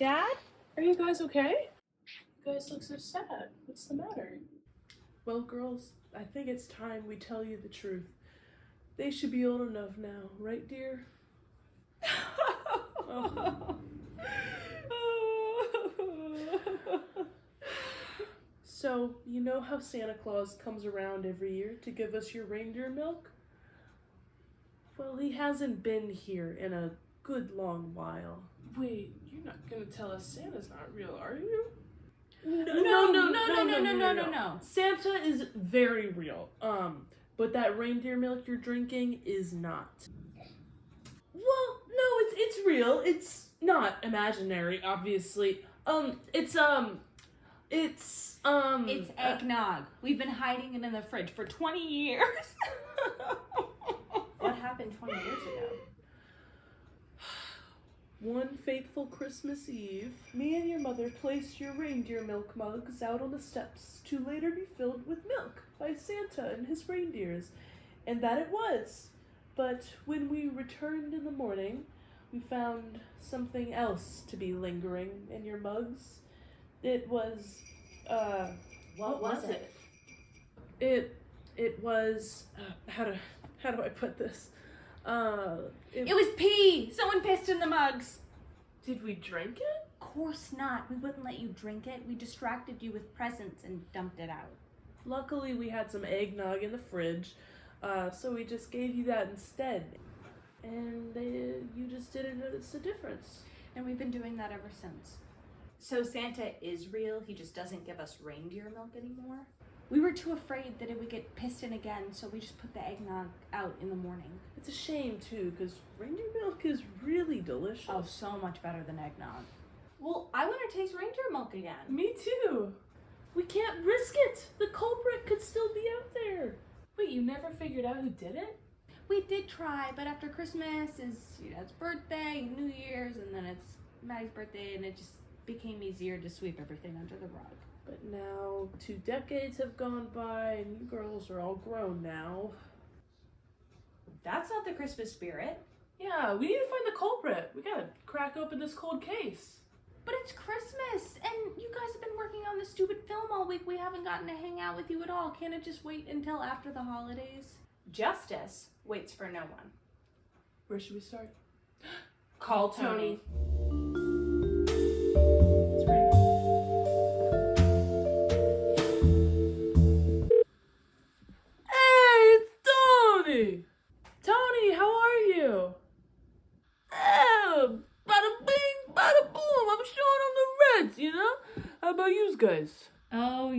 Dad? Are you guys okay? You guys look so sad. What's the matter? Well, girls, I think it's time we tell you the truth. They should be old enough now, right, dear? Oh. So, you know how Santa Claus comes around every year to give us your reindeer milk? Well, he hasn't been here in a good long while. Wait, you're not gonna tell us Santa's not real, are you? No. Santa is very real. But that reindeer milk you're drinking is not. Well, no, it's real. It's not imaginary, obviously. It's eggnog. We've been hiding it in the fridge for 20 years. What happened 20 years ago? One fateful Christmas Eve, me and your mother placed your reindeer milk mugs out on the steps to later be filled with milk by Santa and his reindeers, and that it was. But when we returned in the morning, we found something else to be lingering in your mugs. It was, What was it? It was, how do I put this? It was pee! Someone pissed in the mugs. Did we drink it? Of course not. We wouldn't let you drink it. We distracted you with presents and dumped it out. Luckily, we had some eggnog in the fridge, so we just gave you that instead. And you just didn't notice the difference. And we've been doing that ever since. So Santa is real, he just doesn't give us reindeer milk anymore? We were too afraid that it would get pissed in again, so we just put the eggnog out in the morning. It's a shame, too, because reindeer milk is really delicious. Oh, so much better than eggnog. Well, I want to taste reindeer milk again. Me too. We can't risk it. The culprit could still be out there. Wait, you never figured out who did it? We did try, but after Christmas is your dad's birthday, New Year's, and then it's Maddie's birthday, and it just became easier to sweep everything under the rug. But now 2 decades have gone by, and you girls are all grown now. That's not the Christmas spirit. Yeah, we need to find the culprit. We gotta crack open this cold case. But it's Christmas, and you guys have been working on this stupid film all week. We haven't gotten to hang out with you at all. Can't it just wait until after the holidays? Justice waits for no one. Where should we start? Call Tony. It's ringing. Hey, it's Tony! Tony, how are you? Bada bing, bada boom. I'm showing them the Reds, you know? How about you guys? Oh,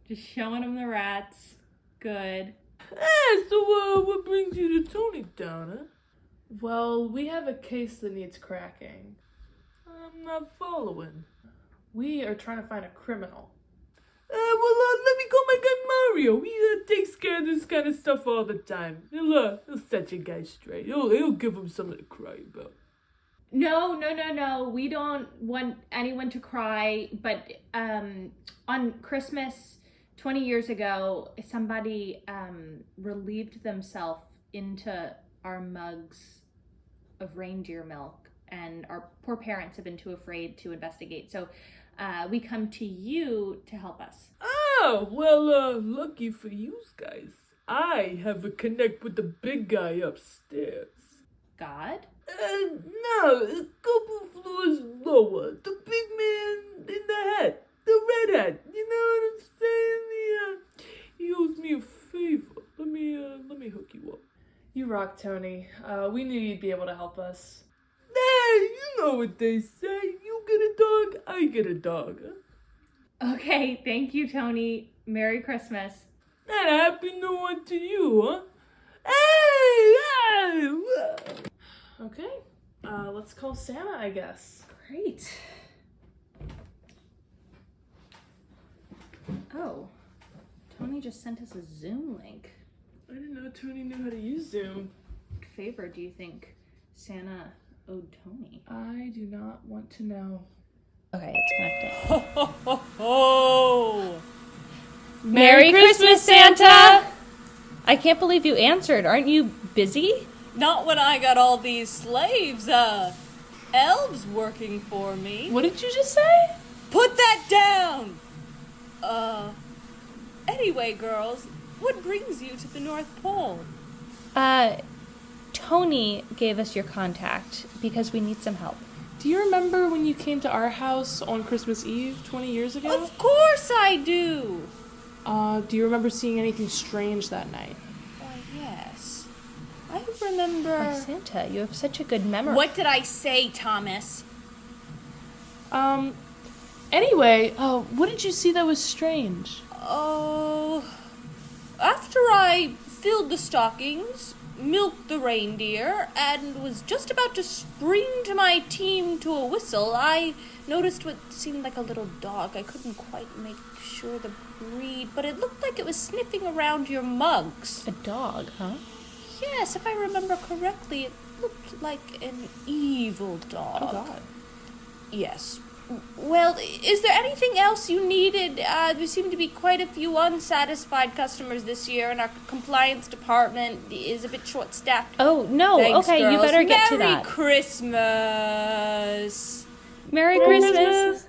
just showing them the rats. Good. Hey, so what brings you to Tony Town, huh? Well, we have a case that needs cracking. I'm not following. We are trying to find a criminal. Let me call my guy Mario. He takes care of this kind of stuff all the time. He'll set you guys straight. He'll give him something to cry about. No. We don't want anyone to cry, but on Christmas 20 years ago, somebody relieved themselves into our mugs of reindeer milk, and our poor parents have been too afraid to investigate. So we come to you to help us. Oh, well, lucky for you guys. I have a connect with the big guy upstairs. God? No, a couple floors lower. The big man in the hat. The red hat. You know what I'm saying? He owes me a favor. Let me hook you up. You rock, Tony. We knew you'd be able to help us. Hey, you know what they say. You get a dog, I get a dog. Huh? Okay, thank you, Tony. Merry Christmas. And a happy new one to you, huh? Hey! Okay, let's call Santa, I guess. Great. Oh, Tony just sent us a Zoom link. I didn't know Tony knew how to use Zoom. What favor do you think Santa owed Tony? I do not want to know. Okay, it's connecting. Ho, ho, ho, ho! Merry Christmas, Santa! I can't believe you answered. Aren't you busy? Not when I got all these slaves, elves working for me. What did you just say? Put that down! Anyway, girls, what brings you to the North Pole? Tony gave us your contact because we need some help. Do you remember when you came to our house on Christmas Eve 20 years ago? Of course I do! Do you remember seeing anything strange that night? Why, yes. I remember... Oh, Santa, you have such a good memory. What did I say, Thomas? Anyway, what did you see that was strange? Oh... After I filled the stockings, milked the reindeer, and was just about to spring to my team to a whistle, I noticed what seemed like a little dog. I couldn't quite make sure the breed, but it looked like it was sniffing around your mugs. A dog, huh? Yes, if I remember correctly, it looked like an evil dog. Oh, God. Yes. Well, is there anything else you needed? There seem to be quite a few unsatisfied customers this year, and our compliance department is a bit short-staffed. Oh, no. Thanks, okay, girls. you better get to Merry that. Christmas! Merry Christmas.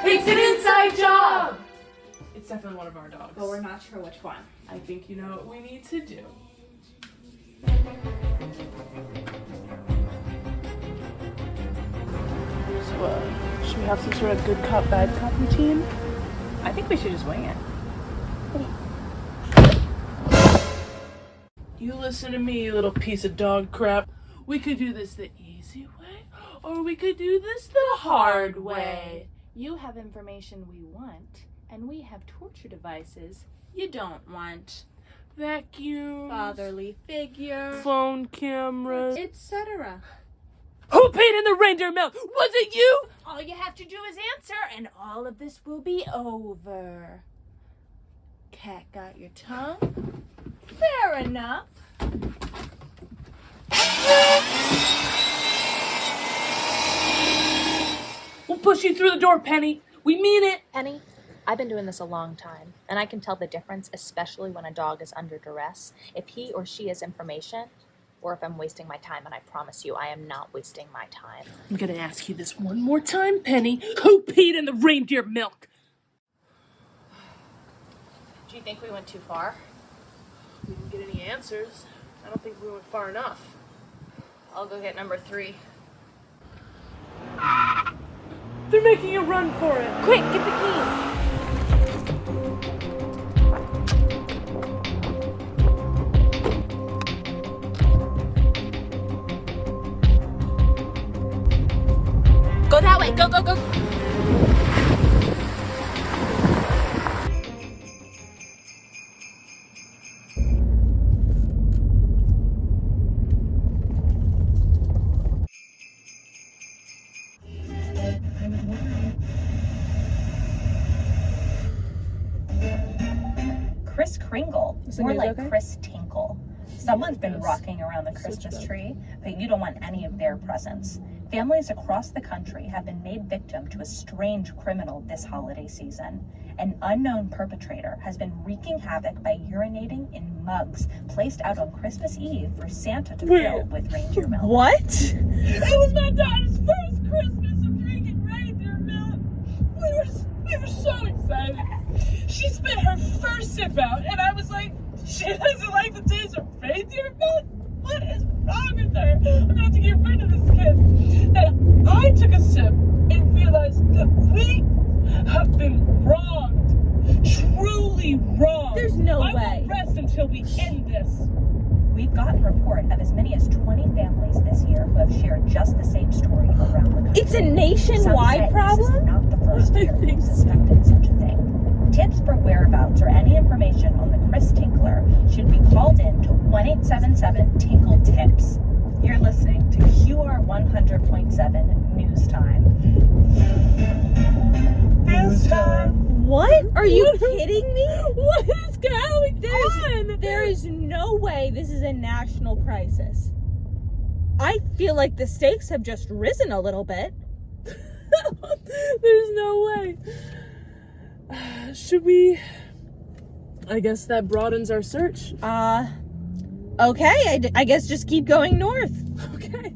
It's an inside job! It's definitely one of our dogs. But we're not sure which one. I think you know what we need to do. So, should we have some sort of good cop, bad cop routine? I think we should just wing it. You listen to me, you little piece of dog crap. We could do this the easy way, or we could do this the hard way. You have information we want, and we have torture devices You don't want Vacuums, fatherly figure, phone cameras. etc. Who paid in the reindeer milk? Was it you? All you have to do is answer, and all of this will be over. Cat got your tongue? Fair enough. We'll push you through the door, Penny. We mean it. Penny, I've been doing this a long time, and I can tell the difference, especially when a dog is under duress, if he or she has information, or if I'm wasting my time, and I promise you, I am not wasting my time. I'm gonna ask you this one more time, Penny. Who peed in the reindeer milk? Do you think we went too far? We didn't get any answers. I don't think we went far enough. I'll go get number 3. They're making a run for it. Quick, get the keys. go, go, go. Chris Kringle, Is the more news like okay? Chris Tinkle. Someone's been Yes. rocking around the Christmas tree, but you don't want any of their presents. Families across the country have been made victim to a strange criminal this holiday season. An unknown perpetrator has been wreaking havoc by urinating in mugs placed out on Christmas Eve for Santa to fill with reindeer milk. What? It was my daughter's first Christmas of drinking reindeer milk. We were so excited. She spit her first sip out, and I was like, she doesn't like the taste of reindeer milk? What is wrong with her? I'm gonna have to get rid of this kid. And I took a sip and realized that we have been wronged. Truly wronged. There's no I way. won't rest until we end this. We've gotten report of as many as 20 families this year who have shared just the same story around the country. It's a Some nationwide say This is problem? not the first I year think we've so. suspected such a thing. Tips for whereabouts or any information on the Chris Tinkler should be called in to 1-877-TINKLE-TIPS. You're listening to QR 100.7 News Time. News time. What? Are you kidding me? What is going on? There is no way this is a national crisis. I feel like the stakes have just risen a little bit. There's no way. Should we? I guess that broadens our search. Okay, I guess just keep going north. Okay.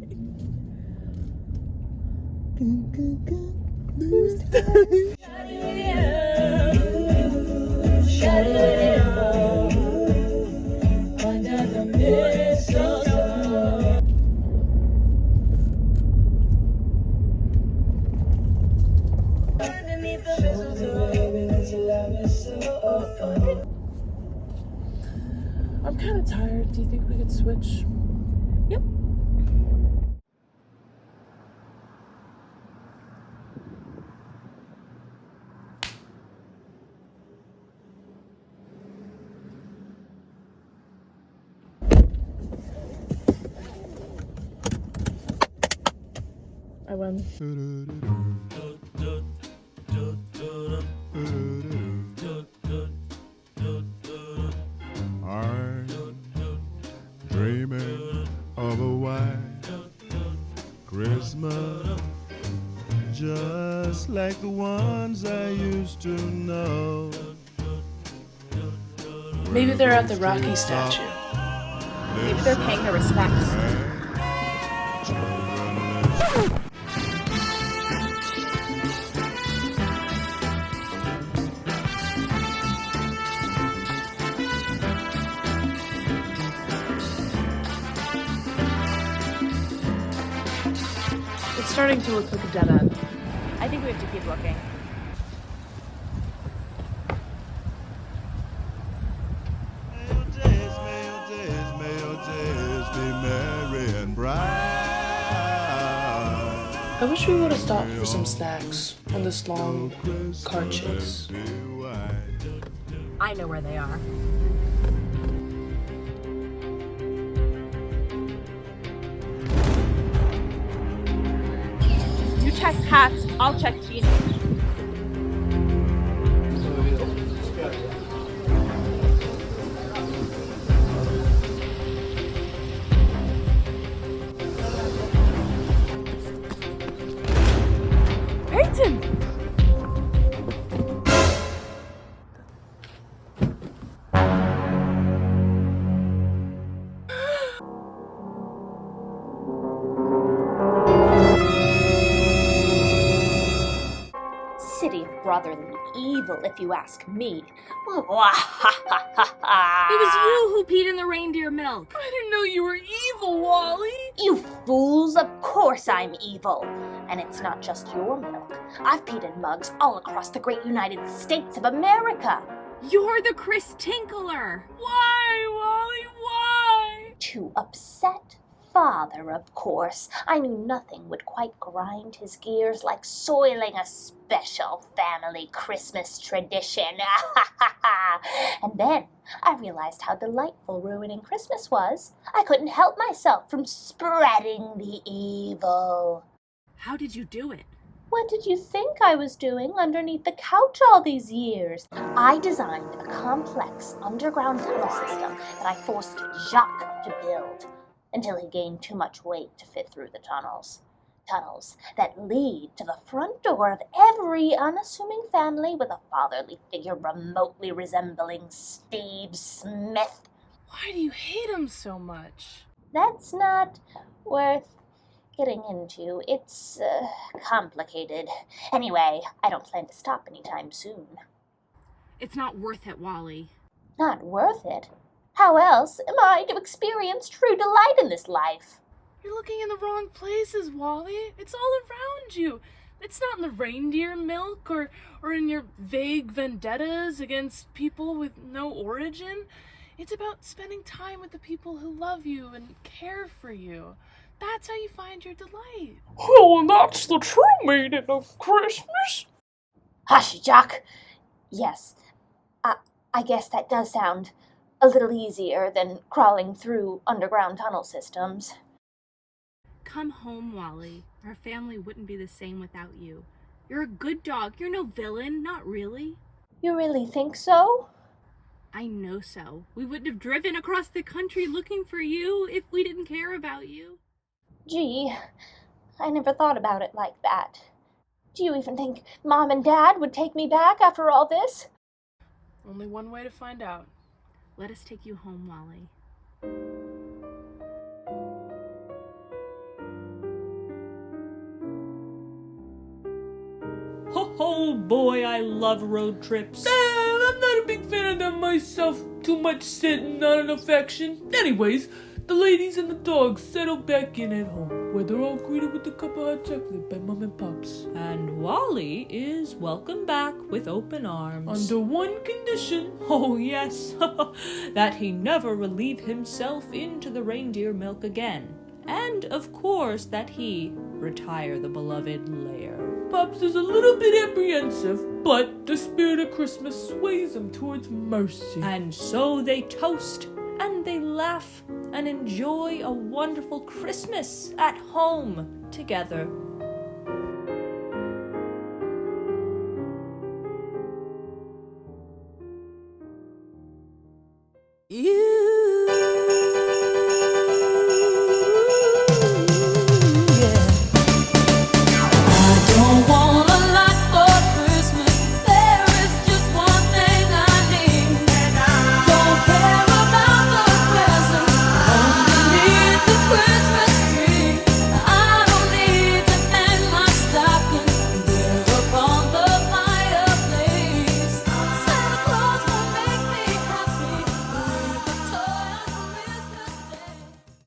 I'm kind of tired. Do you think we could switch? Yep. I win. I'm dreaming of a white Christmas, just like the ones I used to know. Maybe they're at the Rocky statue. Maybe they're paying their respects. It's starting to look like a dead end. I think we have to keep looking. May your days be merry and bright. I wish we would have stopped for some snacks on this long car chase. Be white. I know where they are. You check hats, I'll check jeans. Peyton! City of brotherly evil, if you ask me. It was you who peed in the reindeer milk. I didn't know you were evil, Wally. You fools, of course I'm evil. And it's not just your milk. I've peed in mugs all across the great United States of America. You're the Chris Tinkler. Why, Wally? Why? To upset father, of course. I knew nothing would quite grind his gears like soiling a special family Christmas tradition. And then I realized how delightful ruining Christmas was. I couldn't help myself from spreading the evil. How did you do it? What did you think I was doing underneath the couch all these years? I designed a complex underground tunnel system that I forced Jacques to build until he gained too much weight to fit through the tunnels. Tunnels that lead to the front door of every unassuming family with a fatherly figure remotely resembling Steve Smith. Why do you hate him so much? That's not worth getting into. It's complicated. Anyway, I don't plan to stop anytime soon. It's not worth it, Wally. Not worth it? How else am I to experience true delight in this life? You're looking in the wrong places, Wally. It's all around you. It's not in the reindeer milk or in your vague vendettas against people with no origin. It's about spending time with the people who love you and care for you. That's how you find your delight. Oh, and that's the true meaning of Christmas. Hush, Jock. Yes, I guess that does sound a little easier than crawling through underground tunnel systems. Come home, Wally. Our family wouldn't be the same without you. You're a good dog. You're no villain. Not really. You really think so? I know so. We wouldn't have driven across the country looking for you if we didn't care about you. Gee, I never thought about it like that. Do you even think Mom and Dad would take me back after all this? Only one way to find out. Let us take you home, Wally. Oh boy, I love road trips. I'm not a big fan of them myself. Too much sitting, not enough action. Anyways, the ladies and the dogs settle back in at home, where they're all greeted with a cup of hot chocolate by Mom and Pops. And Wally is welcome back with open arms. Under one condition. Oh yes, that he never relieve himself into the reindeer milk again. And of course that he retire the beloved lair. Pops is a little bit apprehensive, but the spirit of Christmas sways him towards mercy. And so they toast, and they laugh, and enjoy a wonderful Christmas at home together.